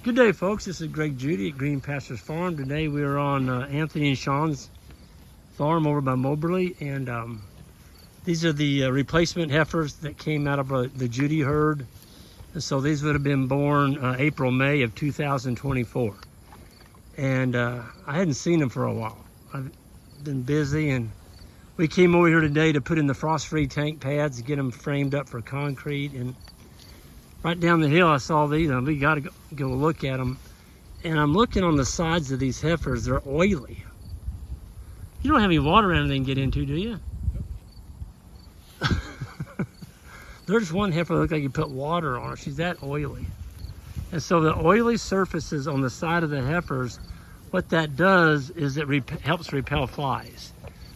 Good day, folks. This is Greg Judy at Green Pastures Farm. Today we are on Anthony and Shaun's farm over by Moberly, and these are the replacement heifers that came out of the Judy herd. And so these would have been born April, May of 2024. And I hadn't seen them for a while. I've been busy, and we came over here today to put in the frost-free tank pads to get them framed up for concrete. And right down the hill, I saw these. We got to go look at them. And I'm looking on the sides of these heifers. They're oily. You don't have any water or anything to get into, do you? Nope. There's one heifer that looks like you put water on her. She's that oily. And so the oily surfaces on the side of the heifers, what that does is it helps repel flies.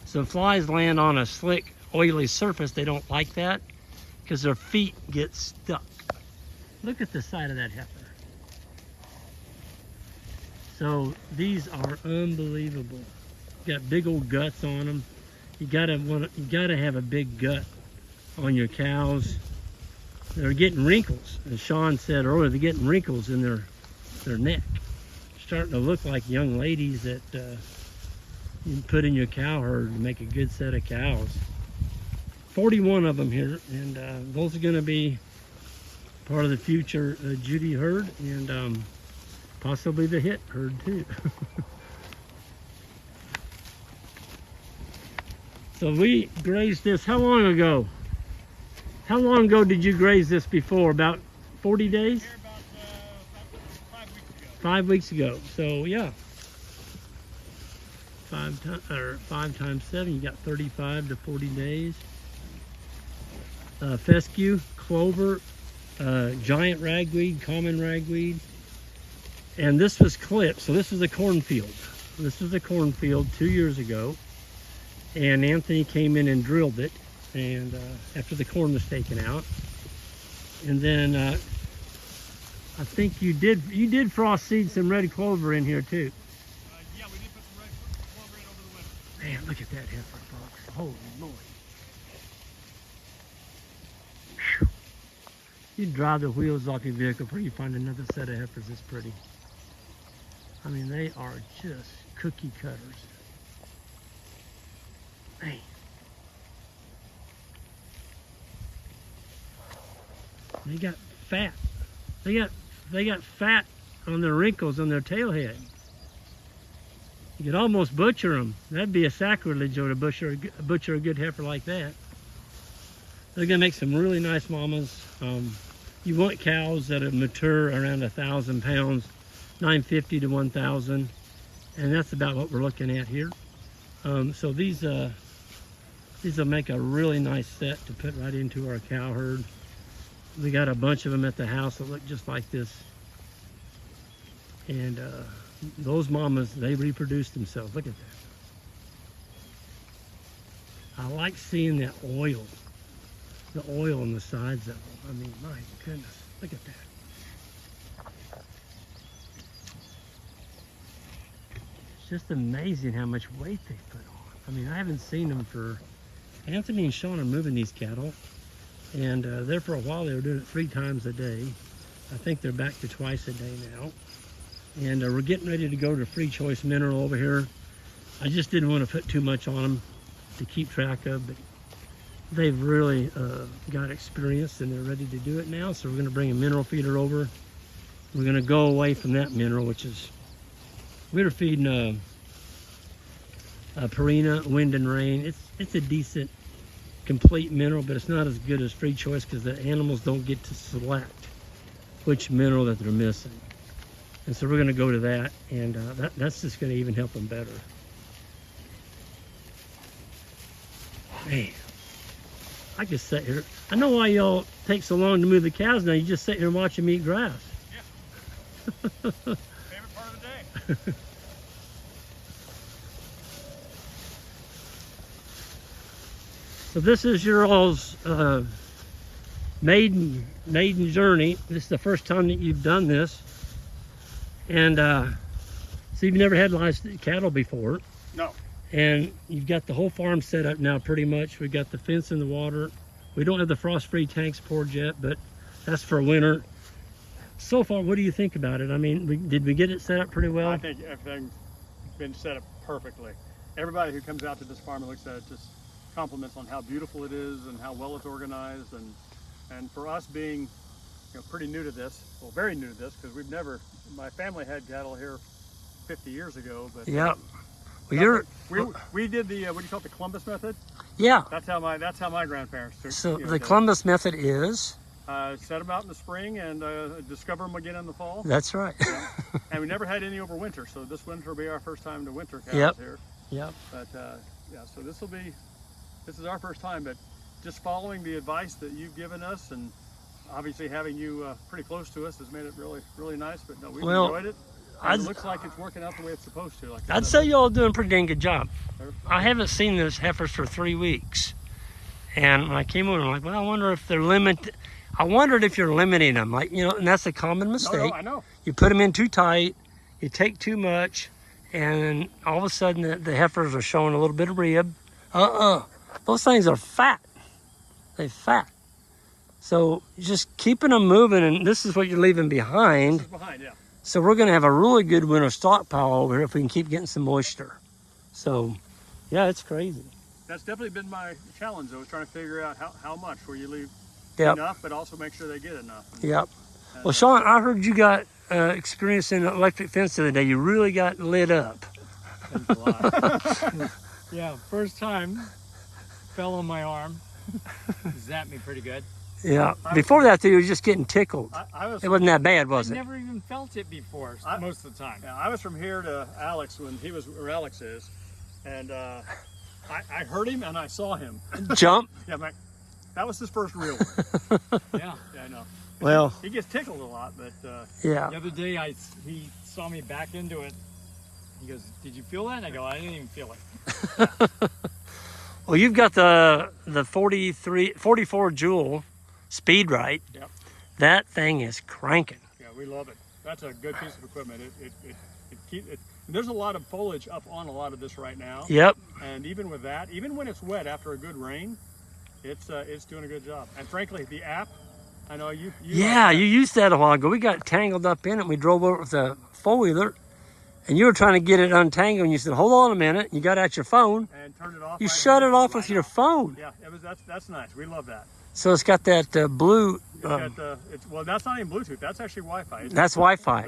So if flies land on a slick, oily surface, they don't like that because their feet get stuck. Look at the side of that heifer. So these are unbelievable. Got big old guts on them. You gotta have a big gut on your cows. They're getting wrinkles, as Shaun said earlier. They're getting wrinkles in their neck. Starting to look like young ladies that you can put in your cow herd to make a good set of cows. 41 of them here, and those are going to be part of the future Judy herd, and possibly the Hitt herd too. So we grazed this, how long ago? How long ago did you graze this before? About 40 days? Here about 5 weeks ago. 5 weeks ago. So yeah. 5 times 7, you got 35 to 40 days. Fescue, clover, giant ragweed, common ragweed. And this was clipped. So this was a cornfield. This was a cornfield 2 years ago. And Anthony came in and drilled it, and after the corn was taken out. And then I think you did frost seed some red clover in here too. Yeah, we did put some red clover in over the winter. Man, look at that heifer, folks. Holy moly. Whew. You drive the wheels off your vehicle before you find another set of heifers this pretty. I mean, they are just cookie cutters. Man. They got fat. They got fat on their wrinkles on their tail head. You could almost butcher them. That'd be a sacrilege to butcher a good heifer like that. They're gonna make some really nice mamas. You want cows that are mature around 1,000 pounds, 950 to 1,000, and that's about what we're looking at here. So these will make a really nice set to put right into our cow herd. We got a bunch of them at the house that look just like this. And those mamas, they reproduce themselves. Look at that. I like seeing that oil, the oil on the sides of them. I mean, my goodness, look at that. It's just amazing how much weight they put on. I mean, I haven't seen them for... Anthony and Shaun are moving these cattle, and there for a while they were doing it 3 times a day. I think they're back to twice a day now. And we're getting ready to go to Free Choice Mineral over here. I just didn't want to put too much on them to keep track of, but they've really got experience and they're ready to do it now. So we're going to bring a mineral feeder over. We're going to go away from that mineral, which is, we were feeding Purina, Wind and Rain. It's a decent, complete mineral, but it's not as good as Free Choice because the animals don't get to select which mineral that they're missing. And so we're going to go to that, and that's just going to even help them better. Man, I just sit here. I know why y'all take so long to move the cows now. You just sit here and watch them eat grass. Yeah. Favorite part of the day. So this is your all's maiden journey. This is the first time that you've done this, and so you've never had live cattle before. No. And you've got the whole farm set up now pretty much. We've got the fence in the water. We don't have the frost-free tanks poured yet, but that's for winter. so far, what do you think about it? I mean, did we get it set up pretty well? I think everything's been set up perfectly. Everybody who comes out to this farm and looks at it just compliments on how beautiful it is and how well it's organized. And for us being pretty new to this, well, very new to this, because my family had cattle here 50 years ago. But Yep. Well, we did the what do you call it, the Columbus method? Yeah. That's how my grandparents took. So the did it. Columbus method is? Set them out in the spring and discover them again in the fall. That's right. And we never had any over winter, so this winter will be our first time to winter cows Yep. here. Yep. But yeah, so this is our first time, but just following the advice that you've given us, and obviously having you pretty close to us has made it really, really nice. But no, we've enjoyed it. And it looks like it's working out the way it's supposed to. Like I'd say y'all doing a pretty dang good job. I haven't seen those heifers for 3 weeks. And when I came over, I'm like, well, I wonder if they're limited. I wondered if you're limiting them, like, and that's a common mistake. No, I know. You put them in too tight, you take too much, and all of a sudden the heifers are showing a little bit of rib. Those things are fat. They're fat. So just keeping them moving, and this is what you're leaving behind. This is behind, yeah. So we're going to have a really good winter stockpile over here if we can keep getting some moisture. So, yeah, it's crazy. That's definitely been my challenge, though, is trying to figure out how much where you leave Yep. enough, but also make sure they get enough. Yep. Well, Shaun, I heard you got experience in electric fence the other day. You really got lit up. Thanks a lot. Yeah, first time, fell on my arm. Zapped me pretty good. Yeah. Before that, though, you were just getting tickled. It wasn't that bad, I was it? never even felt it before, most of the time. Yeah, I was from here to Alex when he was where Alex is, and I heard him and I saw him. Jump? Yeah, that was his first real one. Yeah. Yeah, I know. Well, He gets tickled a lot, but yeah. The other day, he saw me back into it. He goes, "Did you feel that?" And I go, "I didn't even feel it." Well, you've got the 44 joule speed right. Yep. That thing is cranking. yeah, we love it. That's a good piece of equipment. There's a lot of foliage up on a lot of this right now. Yep. And even with that, even when it's wet after a good rain, it's doing a good job. And frankly, the app, I know you Yeah, you used that a while ago. We got tangled up in it. We drove over with a four-wheeler, and you were trying to get it untangled, and you said, hold on a minute. You got out your phone. and turned it off. You right shut away. it off Right with your now. phone. Yeah, that's nice. We love that. So it's got that blue, It's got well, that's not even Bluetooth. That's actually Wi-Fi. that's Wi-Fi.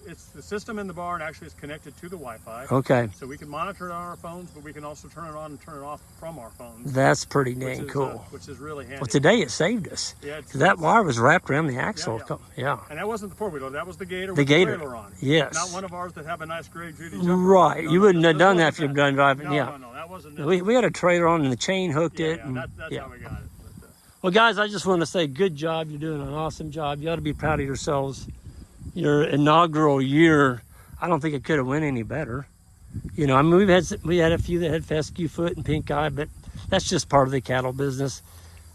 It's the system in the barn actually is connected to the Wi-Fi. Okay, So we can monitor it on our phones, but we can also turn it on and turn it off from our phones. that's pretty which dang is, cool. which is really handy. Well, today it saved us. Yeah, 'Cause that wire was wrapped around the axle. Yeah. And that wasn't the four-wheeler. That was the Gator The with Gator. the trailer on. Yes. Not one of ours that have a nice gray Judy jumper. Right. No, You no, wouldn't have this done that wasn't if you'd done driving. No, Yeah. no, that wasn't it. We had a trailer on and the chain hooked Yeah, it. yeah, And, that's yeah. how we got it. But, Well, guys, I just want to say good job. You're doing an awesome job. You ought to be proud of yourselves. Your inaugural year, I don't think it could have went any better. I mean, we had a few that had fescue foot and pink eye, but that's just part of the cattle business.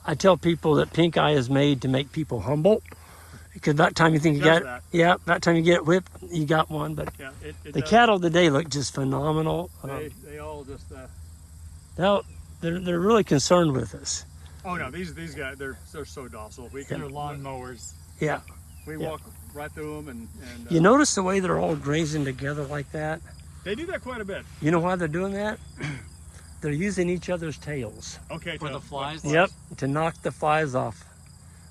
I tell people that pink eye is made to make people humble, because by the time you think you got that. yeah, by the time you get it whipped, you got one. But yeah, it the does. cattle today look just phenomenal. They all just. They're really concerned with us. Oh no, these guys they're so docile. They're lawn mowers. Yeah. We Yeah. walk right through them and You notice the way they're all grazing together like that? they do that quite a bit. You know why they're doing that? They're using each other's tails. Okay. For the flies? Yep, to knock the flies off.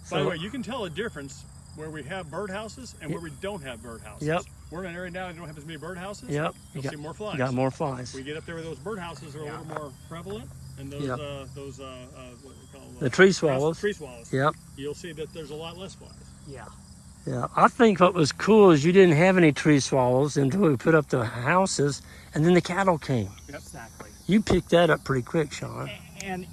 By the way, you can tell a difference where we have birdhouses and where we don't have birdhouses. Yep. We're in an area now that don't have as many birdhouses. Yep, You'll see more flies. You got more flies. We get up there where those birdhouses are a little more prevalent, and those Yep. what we call The tree swallows. Tree swallows. Yep. You'll see that there's a lot less flies. Yeah. Yeah, I think what was cool is you didn't have any tree swallows until we put up the houses, and then the cattle came. Exactly. You picked that up pretty quick, Shaun. And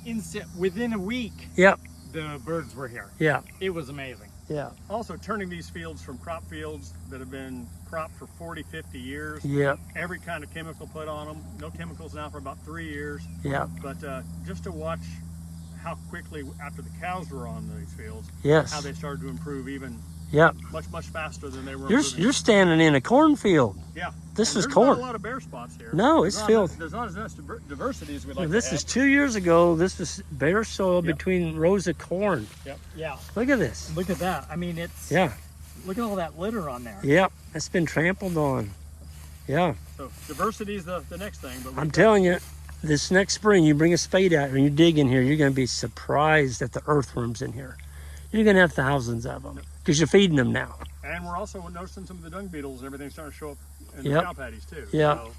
within a week, Yep. the birds were here. Yeah. It was amazing. Yeah. Also, turning these fields from crop fields that have been cropped for 40, 50 years, Yep. every kind of chemical put on them, no chemicals now for about 3 years, Yep. but just to watch how quickly after the cows were on these fields, Yes. how they started to improve even Yep. much faster than they were. You're standing in a cornfield. Yeah. This And is there's corn. not a lot of bare spots here. No, it's filled. There's not as much diversity as we'd like This to is have. 2 years ago. This was bare soil Yep. between rows of corn. Yeah. Look at this. Look at that. I mean, it's Yeah. Look at all that litter on there. Yep, it's been trampled on. Yeah, So diversity is the next thing. But I'm telling you, this next spring, you bring a spade out and you dig in here, you're going to be surprised at the earthworms in here. You're going to have thousands of them because you're feeding them now. And we're also noticing some of the dung beetles and everything starting to show up in the Yep. cow patties too. Yeah. So,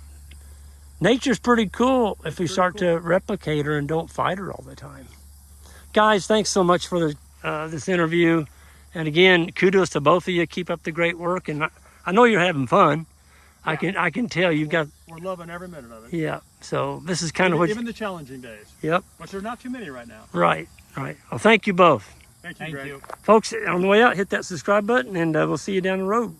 Nature's pretty cool if we pretty start to replicate her and don't fight her all the time. Guys, thanks so much for this interview. And again, kudos to both of you. Keep up the great work. And I know you're having fun. Yeah. I can tell you've got, we're loving every minute of it. yeah. So this is kind of what, Even the challenging days. yep, Which there's not too many right now. right. Well, thank you both. Thank you, Thank Greg. you. Folks, on the way out, hit that subscribe button and we'll see you down the road.